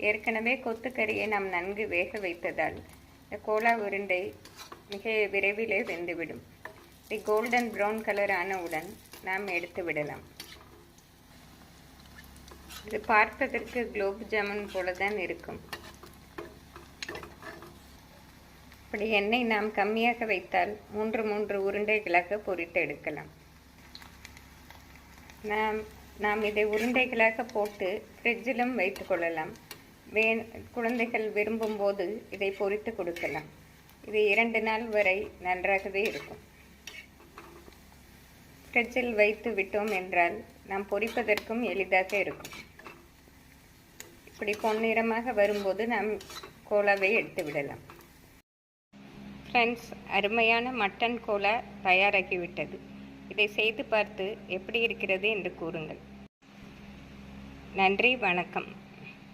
ஏற்கனவே கொத்துக்கறியை நாம் நன்கு வேக வைத்ததால் இந்த கோலா உருண்டை மிக விரைவிலே வெந்துவிடும். இது கோல்டன் ப்ரௌன் கலர் ஆனவுடன் நாம் எடுத்து விடலாம். இது பார்ப்பதற்கு குலோப் ஜாமுன் போல தான் இருக்கும். இப்படி எண்ணெய் நாம் கம்மியாக வைத்தால் 3 உருண்டைகளாக பொரித்து எடுக்கலாம். நாம் இதை உருண்டைகளாக போட்டு ஃப்ரிட்ஜிலும் வைத்து கொள்ளலாம். குழந்தைகள் விரும்பும் போது இதை பொரித்து கொடுக்கலாம். இது 2 நாள் வரை நன்றாகவே இருக்கும். ஃப்ரிட்ஜில் வைத்து விட்டோம் என்றால் நாம் பொரிப்பதற்கும் எளிதாக இருக்கும். இப்படி பொன்னிறமாக வரும்போது நாம் கோலாவை எடுத்து விடலாம். ஃப்ரெண்ட்ஸ், அருமையான மட்டன் கோலா தயாராகிவிட்டது. இதை செய்து பார்த்து எப்படி இருக்கிறது என்று கூறுங்கள். நன்றி, வணக்கம்.